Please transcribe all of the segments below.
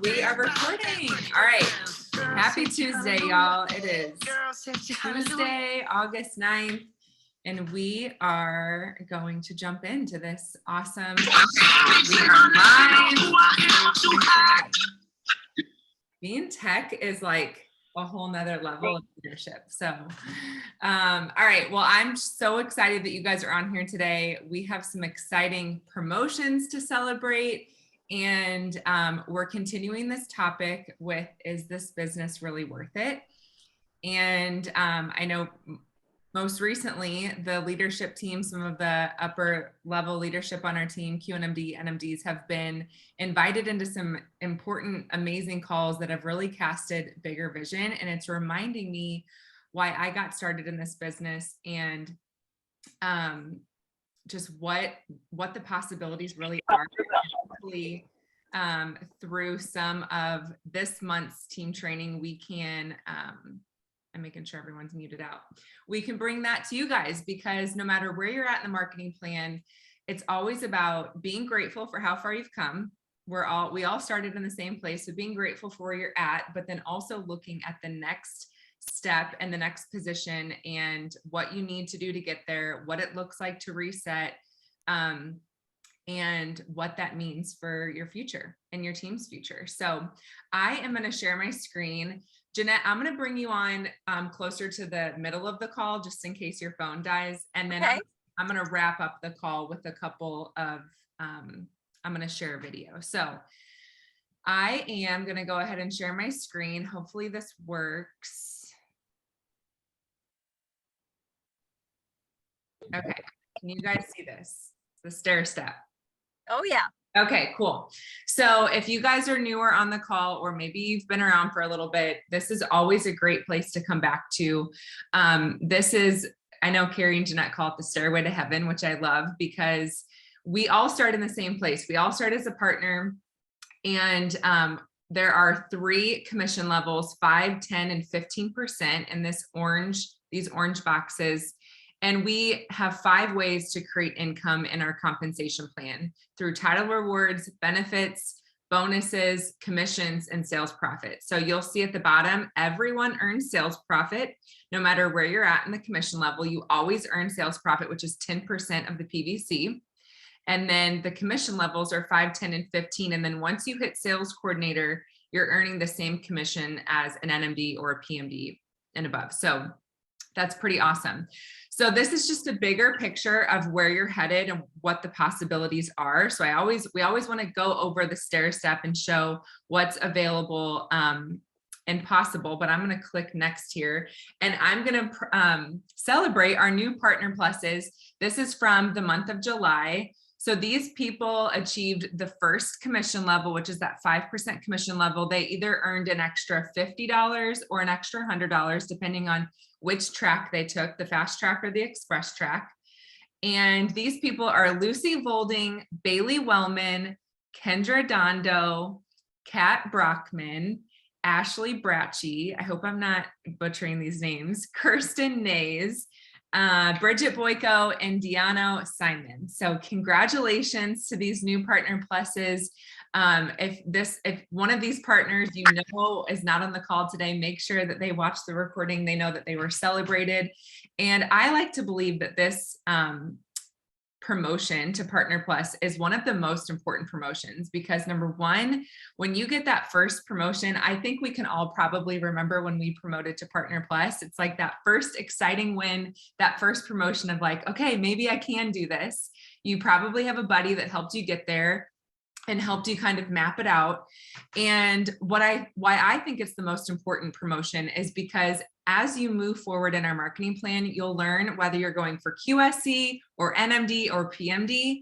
We are recording. All right. Happy Tuesday, y'all. It is Tuesday, August 9th, and we are going to jump into this awesome. We are live. Being tech is like a whole nother level of leadership. So, all right. Well, I'm so excited that you guys are on here today. We have some exciting promotions to celebrate. And we're continuing this topic with, is this business really worth it? And I know most recently, the leadership team, some of the upper level leadership on our team, QNMD, NMDs, have been invited into some important, amazing calls that have really casted bigger vision. And it's reminding me why I got started in this business and just what the possibilities really are. Hopefully, through some of this month's team training, we can, I'm making sure everyone's muted out. We can bring that to you guys, because no matter where you're at in the marketing plan, it's always about being grateful for how far you've come. We all started in the same place, so being grateful for where you're at, but then also looking at the next step and the next position and what you need to do to get there, what it looks like to reset, and what that means for your future and your team's future. So I am going to share my screen. Jeanette, I'm going to bring you on closer to the middle of the call, just in case your phone dies. And then okay. I'm going to wrap up the call with a couple of, I'm going to share a video. So I am going to go ahead and share my screen. Hopefully this works. Okay, can you guys see this? The stair step. Oh yeah. Okay, cool. So if you guys are newer on the call, or maybe you've been around for a little bit, this is always a great place to come back to. This is, I know Carrie and Jeanette call it the stairway to heaven, which I love, because we all start in the same place. We all start as a partner, and there are 3 commission levels, 5, 10, and 15% in these orange boxes. And we have 5 ways to create income in our compensation plan through title rewards, benefits, bonuses, commissions, and sales profit. So you'll see at the bottom, everyone earns sales profit. No matter where you're at in the commission level, you always earn sales profit, which is 10% of the PVC. And then the commission levels are 5, 10, and 15. And then once you hit sales coordinator, you're earning the same commission as an NMD or a PMD and above. So that's pretty awesome. So this is just a bigger picture of where you're headed and what the possibilities are. So we always want to go over the stair step and show what's available and possible, but I'm going to click next here, and I'm going to celebrate our new partner pluses. This is from the month of July. So these people achieved the first commission level, which is that 5% commission level. They either earned an extra $50 or an extra $100, depending on which track they took, the fast track or the express track. And these people are Lucy Volding, Bailey Wellman, Kendra Dondo, Kat Brockman, Ashley Bracci, I hope I'm not butchering these names, Kirsten Nays, Bridget Boyko, and Deanna Simon. So congratulations to these new partner pluses. If one of these partners you know is not on the call today, make sure that they watch the recording. They know that they were celebrated. And I like to believe that this promotion to Partner Plus is one of the most important promotions, because number one, when you get that first promotion, I think we can all probably remember when we promoted to Partner Plus. It's like that first exciting win, that first promotion of like, okay, maybe I can do this. You probably have a buddy that helped you get there and helped you kind of map it out. And why I think it's the most important promotion is because as you move forward in our marketing plan, you'll learn whether you're going for QSC or NMD or PMD,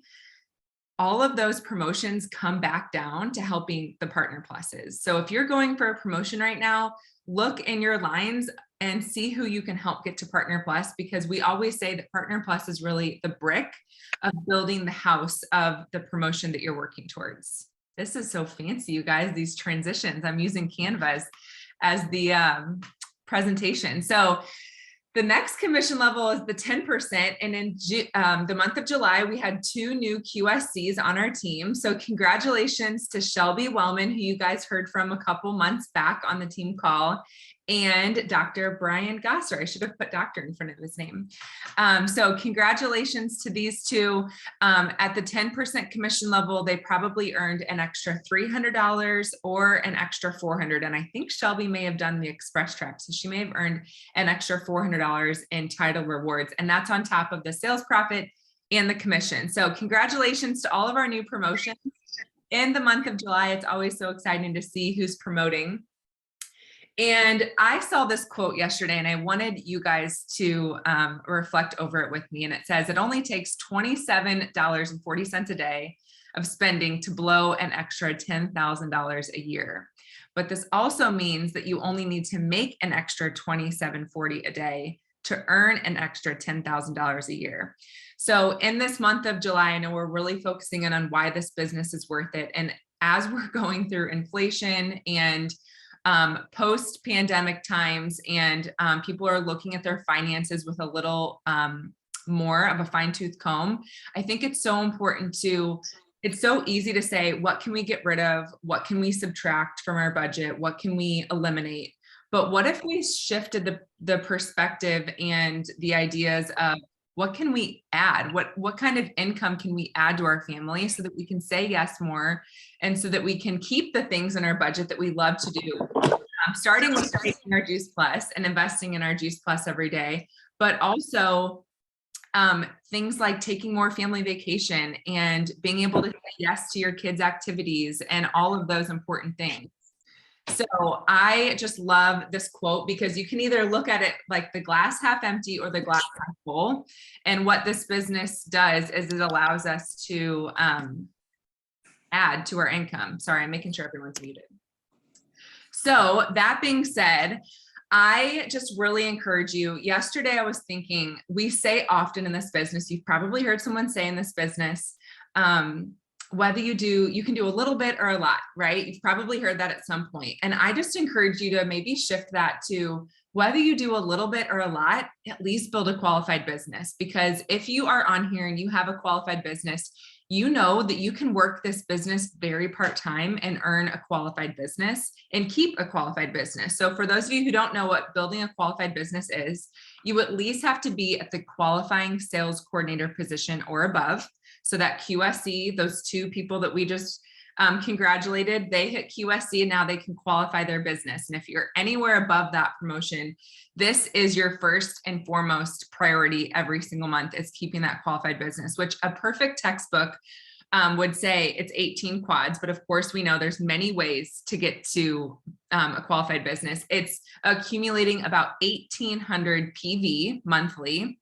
all of those promotions come back down to helping the partner pluses. So if you're going for a promotion right now, look in your lines and see who you can help get to Partner Plus, because we always say that Partner Plus is really the brick of building the house of the promotion that you're working towards. This is so fancy, you guys, these transitions. I'm using Canva as the presentation. So The next commission level is the 10%. And in the month of July, we had 2 new QSCs on our team. So congratulations to Shelby Wellman, who you guys heard from a couple months back on the team call, and Dr. Brian Gosser. I should have put doctor in front of his name. So congratulations to these two. At the 10% commission level, they probably earned an extra $300 or an extra $400. And I think Shelby may have done the express track. So she may have earned an extra $400 in title rewards. And that's on top of the sales profit and the commission. So congratulations to all of our new promotions in the month of July. It's always so exciting to see who's promoting. And I saw this quote yesterday and I wanted you guys to reflect over it with me. And it says, it only takes $27.40 a day of spending to blow an extra $10,000 a year. But this also means that you only need to make an extra $27.40 a day to earn an extra $10,000 a year. So in this month of July, I know we're really focusing in on why this business is worth it. And as we're going through inflation and post-pandemic times, and people are looking at their finances with a little more of a fine-tooth comb, I think it's so important to, it's so easy to say, what can we get rid of? What can we subtract from our budget? What can we eliminate? But what if we shifted the perspective and the ideas of what can we add? What kind of income can we add to our family so that we can say yes more, and so that we can keep the things in our budget that we love to do? Starting with taking our Juice Plus and investing in our Juice Plus every day, but also things like taking more family vacation and being able to say yes to your kids' activities and all of those important things. So I just love this quote because you can either look at it like the glass half empty or the glass half full. And what this business does is it allows us to add to our income. Sorry, I'm making sure everyone's muted. So that being said, I just really encourage you. Yesterday, I was thinking, we say often in this business, you've probably heard someone say in this business, whether you can do a little bit or a lot, right? You've probably heard that at some point. And I just encourage you to maybe shift that to whether you do a little bit or a lot, at least build a qualified business. Because if you are on here and you have a qualified business, you know that you can work this business very part-time and earn a qualified business and keep a qualified business. So for those of you who don't know what building a qualified business is, you at least have to be at the qualifying sales coordinator position or above. So that QSC, those 2 people that we just congratulated, they hit QSC and now they can qualify their business. And if you're anywhere above that promotion, this is your first and foremost priority every single month, is keeping that qualified business, which a perfect textbook would say it's 18 quads. But of course, we know there's many ways to get to a qualified business. It's accumulating about 1,800 PV monthly.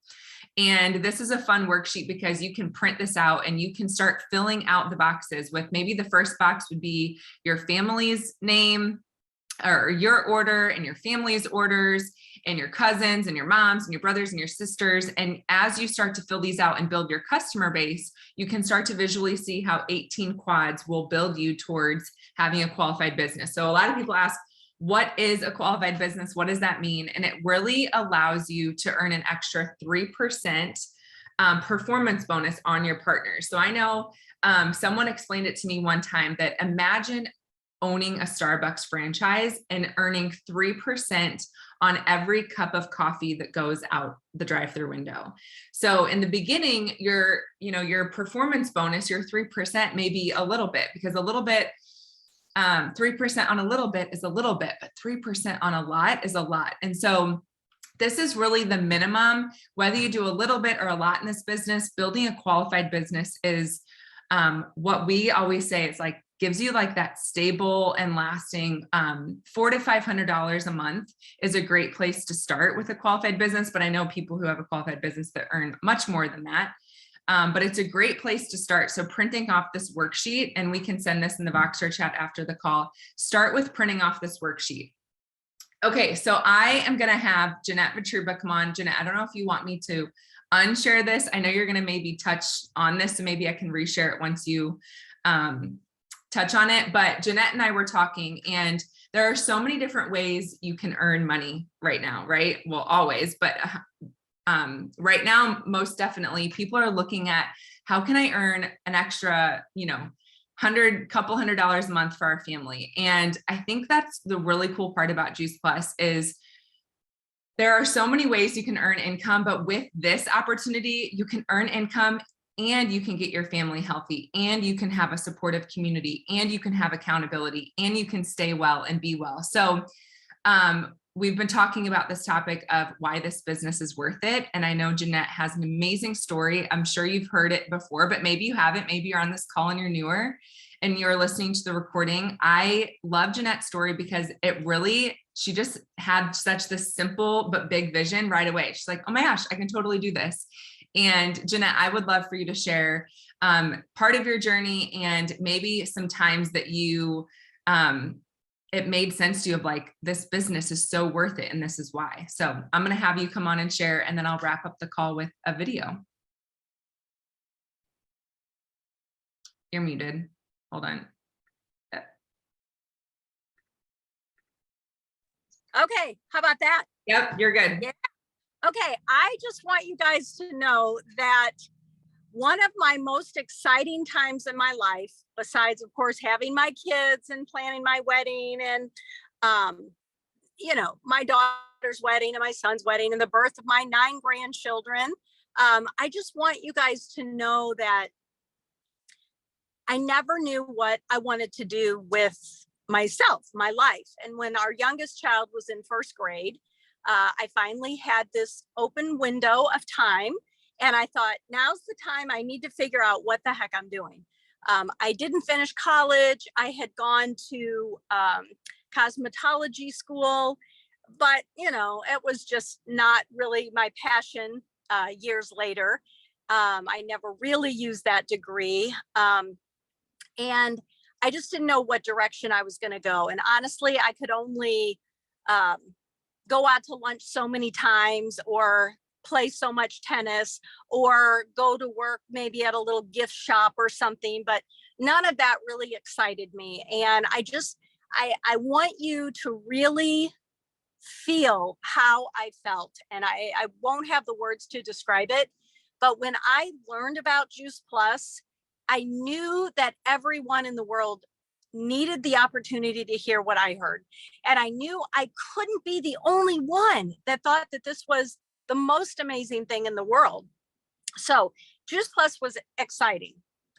And this is a fun worksheet because you can print this out and you can start filling out the boxes with, maybe the first box would be your family's name or your order and your family's orders and your cousins and your moms and your brothers and your sisters. And as you start to fill these out and build your customer base, you can start to visually see how 18 quads will build you towards having a qualified business. So a lot of people ask, what is a qualified business? What does that mean? And it really allows you to earn an extra 3% performance bonus on your partners. So I know someone explained it to me one time that imagine owning a Starbucks franchise and earning 3% on every cup of coffee that goes out the drive-through window. So in the beginning, your performance bonus, your 3% may be a little bit, because a little bit, 3% on a little bit is a little bit, but 3% on a lot is a lot. And so this is really the minimum, whether you do a little bit or a lot in this business. Building a qualified business is what we always say, it's like, gives you like that stable and lasting $400 to $500 a month is a great place to start with a qualified business. But I know people who have a qualified business that earn much more than that. But it's a great place to start. So printing off this worksheet, and we can send this in the Voxer chat after the call, start with printing off this worksheet. Okay, so I am gonna have Jeanette Vitruba come on. Jeanette, I don't know if you want me to unshare this. I know you're gonna maybe touch on this, so maybe I can reshare it once you touch on it. But Jeanette and I were talking, and there are so many different ways you can earn money right now, right? Well, always, but right now, most definitely people are looking at how can I earn an extra, couple $100 a month for our family. And I think that's the really cool part about Juice Plus is there are so many ways you can earn income, but with this opportunity, you can earn income and you can get your family healthy and you can have a supportive community and you can have accountability and you can stay well and be well. So we've been talking about this topic of why this business is worth it. And I know Jeanette has an amazing story. I'm sure you've heard it before, but maybe you haven't. Maybe you're on this call and you're newer and you're listening to the recording. I love Jeanette's story because she just had such this simple but big vision right away. She's like, oh my gosh, I can totally do this. And Jeanette, I would love for you to share part of your journey and maybe some times that you, it made sense to you of like, this business is so worth it and this is why. So I'm going to have you come on and share, and then I'll wrap up the call with a video. You're muted. Hold on. Okay, how about that? Yep, you're good. Yeah. Okay, I just want you guys to know that one of my most exciting times in my life, besides of course having my kids and planning my wedding and my daughter's wedding and my son's wedding and the birth of my 9 grandchildren, I just want you guys to know that I never knew what I wanted to do with myself, my life. And when our youngest child was in 1st grade, I finally had this open window of time. And I thought, now's the time I need to figure out what the heck I'm doing. I didn't finish college. I had gone to cosmetology school, but, it was just not really my passion years later. I never really used that degree. And I just didn't know what direction I was going to go. And honestly, I could only go out to lunch so many times or play so much tennis or go to work maybe at a little gift shop or something, but none of that really excited me. And I want you to really feel how I felt. And I won't have the words to describe it, but when I learned about Juice Plus, I knew that everyone in the world needed the opportunity to hear what I heard. And I knew I couldn't be the only one that thought that this was the most amazing thing in the world. So Juice Plus was exciting.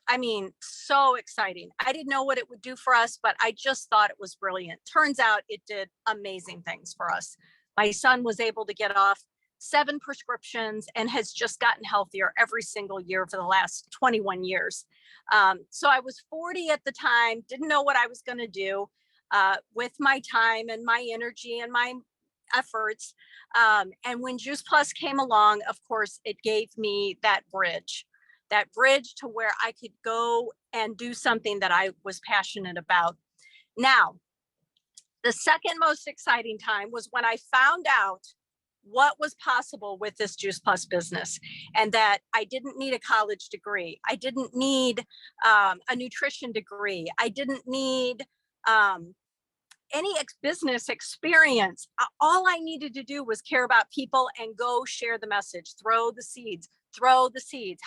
I mean, so exciting. I didn't know what it would do for us, but I just thought it was brilliant. Turns out it did amazing things for us. My son was able to get off 7 prescriptions and has just gotten healthier every single year for the last 21 years. So I was 40 at the time, didn't know what I was going to do with my time and my energy and my efforts. And when Juice Plus came along, of course, it gave me that bridge to where I could go and do something that I was passionate about. Now, the second most exciting time was when I found out what was possible with this Juice Plus business, and that I didn't need a college degree. I didn't need a nutrition degree. I didn't need any business experience. All I needed to do was care about people and go share the message, throw the seeds.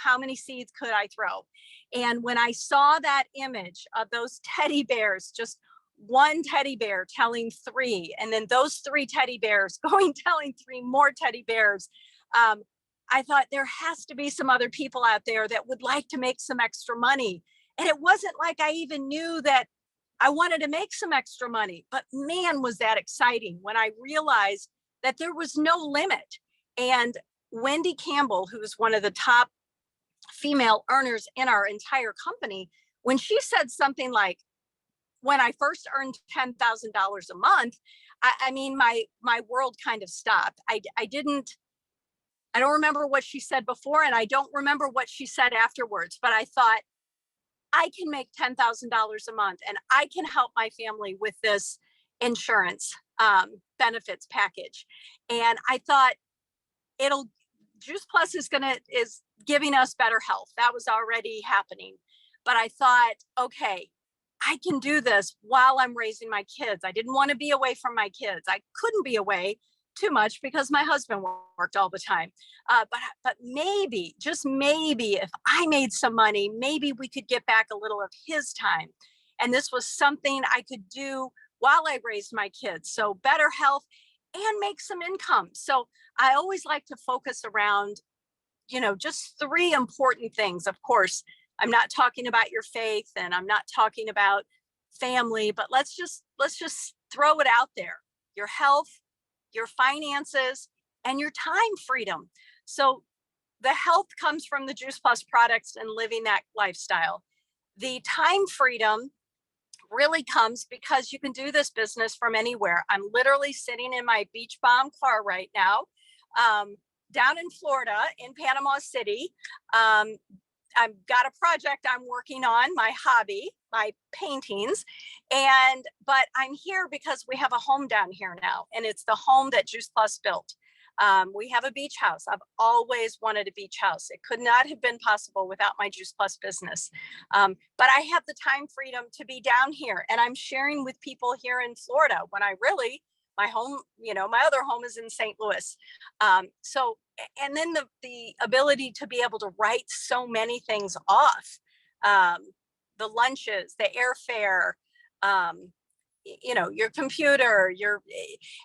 How many seeds could I throw? And when I saw that image of those teddy bears, just one teddy bear telling 3, and then those 3 teddy bears going telling 3 more teddy bears, I thought there has to be some other people out there that would like to make some extra money. And it wasn't like I even knew that I wanted to make some extra money, but man, was that exciting when I realized that there was no limit. And Wendy Campbell, who's one of the top female earners in our entire company, when she said something like, when I first earned $10,000 a month, I mean, my world kind of stopped. I don't remember what she said before, and I don't remember what she said afterwards, but I thought, I can make $10,000 a month and I can help my family with this insurance benefits package. And I thought, Juice Plus is giving us better health. That was already happening. But I thought, okay, I can do this while I'm raising my kids. I didn't want to be away from my kids. I couldn't be away too much because my husband worked all the time. But maybe, just maybe, if I made some money, maybe we could get back a little of his time. And this was something I could do while I raised my kids. So better health and make some income. So I always like to focus around, just three important things. Of course, I'm not talking about your faith and I'm not talking about family, but let's just throw it out there. Your health, your finances, and your time freedom. So the health comes from the Juice Plus products and living that lifestyle. The time freedom really comes because you can do this business from anywhere. I'm literally sitting in my beach bomb car right now, down in Florida, in Panama City. I've got a project I'm working on, my hobby, my paintings. But I'm here because we have a home down here now, and it's the home that Juice Plus built. We have a beach house. I've always wanted a beach house. It could not have been possible without my Juice Plus business. But I have the time freedom to be down here, and I'm sharing with people here in Florida when my home, my other home is in St. Louis. And then the ability to be able to write so many things off, the lunches, the airfare, your computer,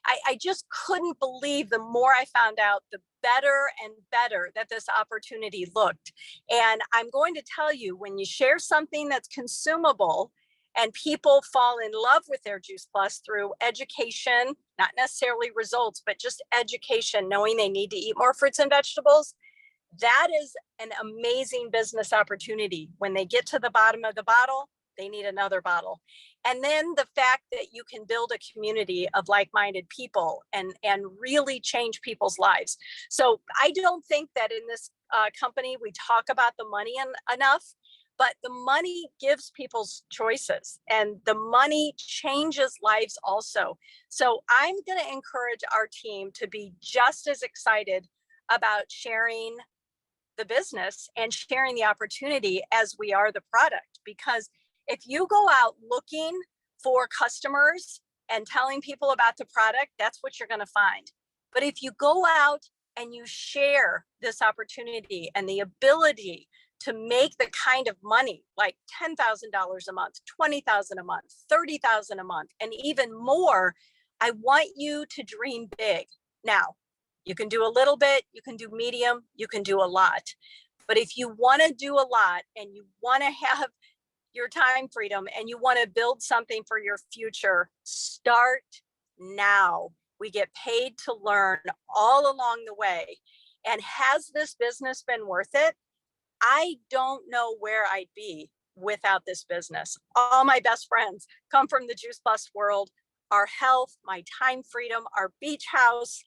I just couldn't believe the more I found out, the better and better that this opportunity looked. And I'm going to tell you, when you share something that's consumable and people fall in love with their Juice Plus through education, not necessarily results, but just education, knowing they need to eat more fruits and vegetables, that is an amazing business opportunity. When they get to the bottom of the bottle, they need another bottle. And then the fact that you can build a community of like-minded people and really change people's lives. So I don't think that in this company we talk about the money enough, but the money gives people's choices and the money changes lives also. So I'm going to encourage our team to be just as excited about sharing the business and sharing the opportunity as we are the product. Because if you go out looking for customers and telling people about the product, that's what you're going to find. But if you go out and you share this opportunity and the ability to make the kind of money like $10,000 a month, $20,000 a month, $30,000 a month, and even more, I want you to dream big. Now, you can do a little bit, you can do medium, you can do a lot. But if you want to do a lot and you want to have your time freedom and you want to build something for your future, start now. We get paid to learn all along the way. And has this business been worth it? I don't know where I'd be without this business. All my best friends come from the Juice Plus world. Our health, my time freedom, our beach house,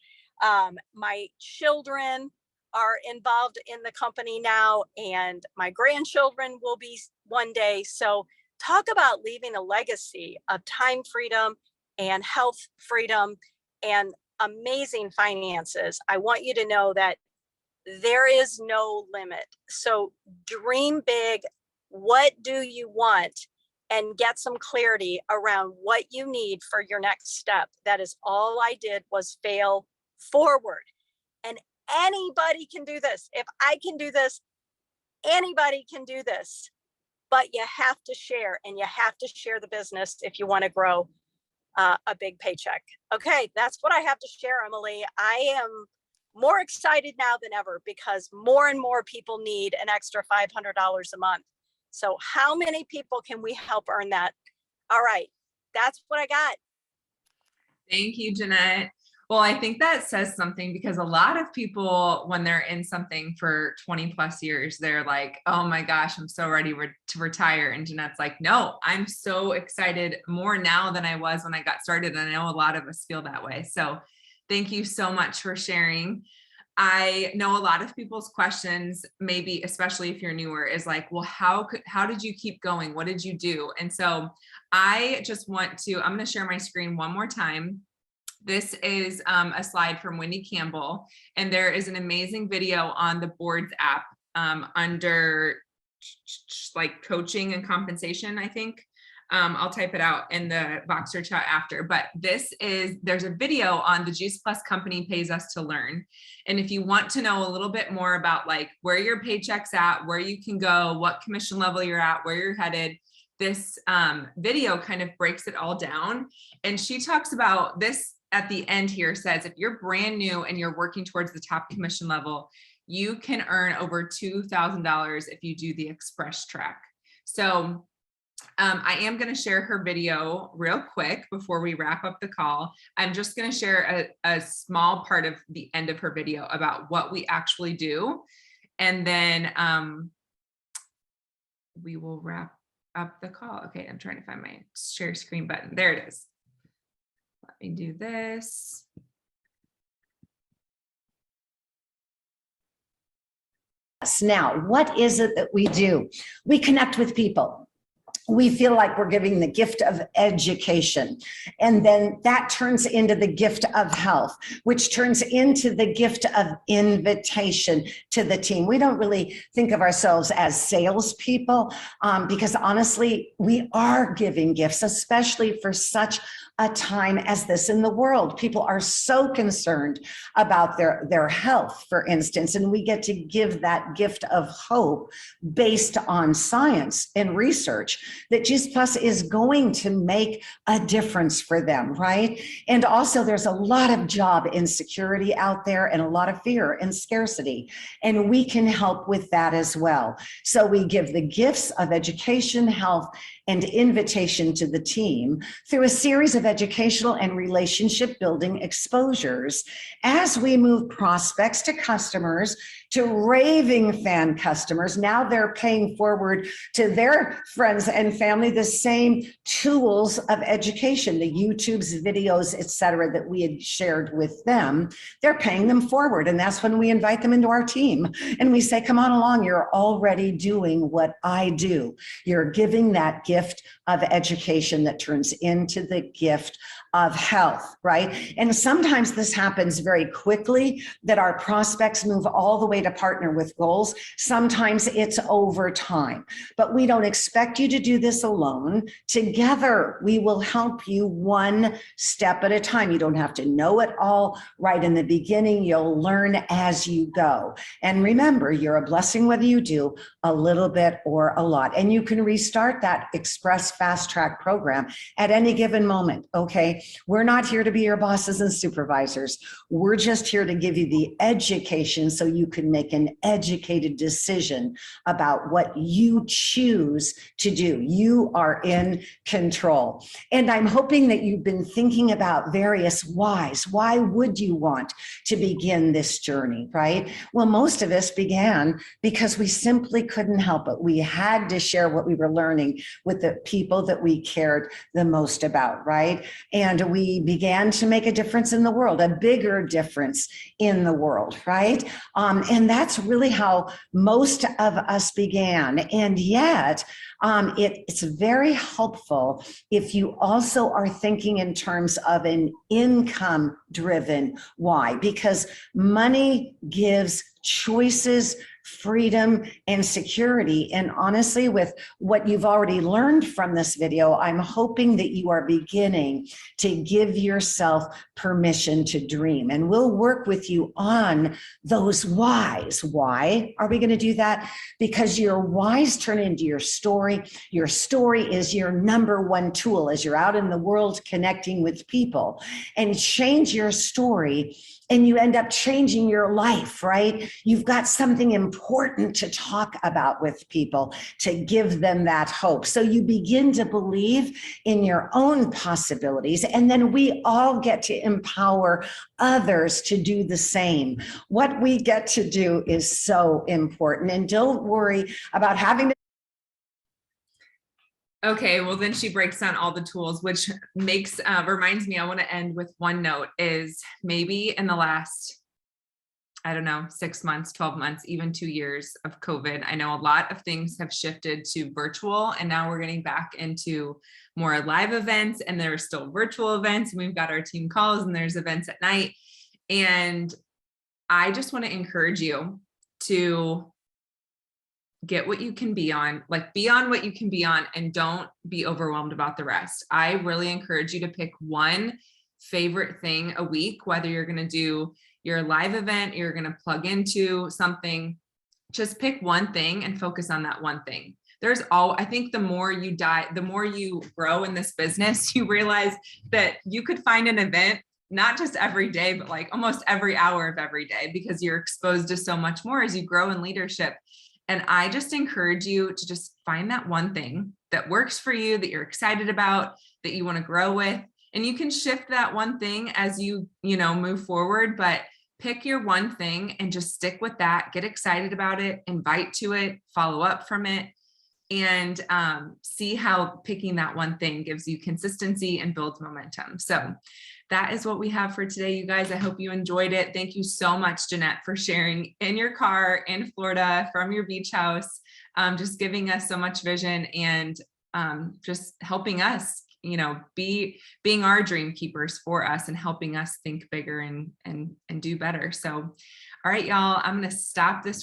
my children are involved in the company now, and my grandchildren will be one day. So talk about leaving a legacy of time freedom and health freedom and amazing finances. I want you to know that there is no limit. So dream big. What do you want? And get some clarity around what you need for your next step. That is all I did, was fail forward. And anybody can do this. If I can do this, anybody can do this. But you have to share, and you have to share the business if you want to grow a big paycheck. Okay, that's what I have to share, Emily. I am more excited now than ever because more and more people need an extra $500 a month. So how many people can we help earn that? All right, that's what I got. Thank you, Jeanette. Well, I think that says something, because a lot of people, when they're in something for 20 plus years, they're like, oh my gosh, I'm so ready to retire. And Jeanette's like, no, I'm so excited more now than I was when I got started. And I know a lot of us feel that way. So thank you so much for sharing. I know a lot of people's questions, maybe especially if you're newer, is like, well, how did you keep going? What did you do? And so I just I'm going to share my screen one more time. This is a slide from Wendy Campbell, and there is an amazing video on the Boards app under like coaching and compensation, I think. I'll type it out in the Voxer chat after, but there's a video on the Juice Plus company pays us to learn. And if you want to know a little bit more about like where your paycheck's at, where you can go, what commission level you're at, where you're headed, this video kind of breaks it all down. And she talks about this at the end here, says, if you're brand new and you're working towards the top commission level, you can earn over $2,000 if you do the express track. So I am going to share her video real quick before we wrap up the call. I'm just going to share a small part of the end of her video about what we actually do. And then we will wrap up the call. Okay, I'm trying to find my share screen button. There it is. Let me do this. Now, what is it that we do? We connect with people. We feel like we're giving the gift of education. And then that turns into the gift of health, which turns into the gift of invitation to the team. We don't really think of ourselves as salespeople because honestly, we are giving gifts, especially for such a time as this in the world. People are so concerned about their health, for instance, and we get to give that gift of hope based on science and research that Juice Plus is going to make a difference for them, right? And also there's a lot of job insecurity out there and a lot of fear and scarcity, and we can help with that as well. So we give the gifts of education, health, and invitation to the team through a series of educational and relationship building exposures as we move prospects to customers to raving fan customers. Now they're paying forward to their friends and family the same tools of education, the YouTube's videos, etc., that we had shared with them. They're paying them forward. And that's when we invite them into our team and we say, come on along, you're already doing what I do. You're giving that gift of education that turns into the gift of health, right? And sometimes this happens very quickly, that our prospects move all the way to partner with goals. Sometimes it's over time, but we don't expect you to do this alone. Together, we will help you one step at a time. You don't have to know it all right in the beginning. You'll learn as you go. And remember, you're a blessing whether you do a little bit or a lot. And you can restart that Express Fast Track program at any given moment, okay? We're not here to be your bosses and supervisors. We're just here to give you the education so you can make an educated decision about what you choose to do. You are in control. And I'm hoping that you've been thinking about various whys. Why would you want to begin this journey, right? Well, most of us began because we simply couldn't help it. We had to share what we were learning with the people that we cared the most about, right? And we began to make a difference in the world, a bigger difference in the world, right? And that's really how most of us began. And yet, it's very helpful if you also are thinking in terms of an income-driven why, because money gives choices, freedom, and security. And honestly, with what you've already learned from this video, I'm hoping that you are beginning to give yourself permission to dream. And we'll work with you on those whys. Why are we going to do that? Because your whys turn into your story. Your story is your number one tool as you're out in the world connecting with people. And change your story, and you end up changing your life, right? You've got something important to talk about with people to give them that hope. So you begin to believe in your own possibilities, and then we all get to empower others to do the same. What we get to do is so important, and don't worry about having to. Okay, well then she breaks down all the tools, which makes reminds me, I want to end with one note, is maybe in the last, I don't know, 6 months, 12 months, even 2 years of COVID, I know a lot of things have shifted to virtual, and now we're getting back into more live events, and there are still virtual events, and we've got our team calls, and there's events at night. And I just want to encourage you to get what you can be on, like be on what you can be on, and don't be overwhelmed about the rest. I really encourage you to pick one favorite thing a week, whether you're going to do your live event, you're going to plug into something, just pick one thing and focus on that one thing. I think the more you grow in this business, you realize that you could find an event, not just every day, but like almost every hour of every day, because you're exposed to so much more as you grow in leadership. And I just encourage you to just find that one thing that works for you, that you're excited about, that you want to grow with. And you can shift that one thing as you move forward, but pick your one thing and just stick with that, get excited about it, invite to it, follow up from it, and see how picking that one thing gives you consistency and builds momentum. So that is what we have for today, you guys. I hope you enjoyed it. Thank you so much, Jeanette, for sharing in your car in Florida from your beach house, just giving us so much vision and just helping us, being our dream keepers for us and helping us think bigger and do better. So, all right, y'all, I'm going to stop this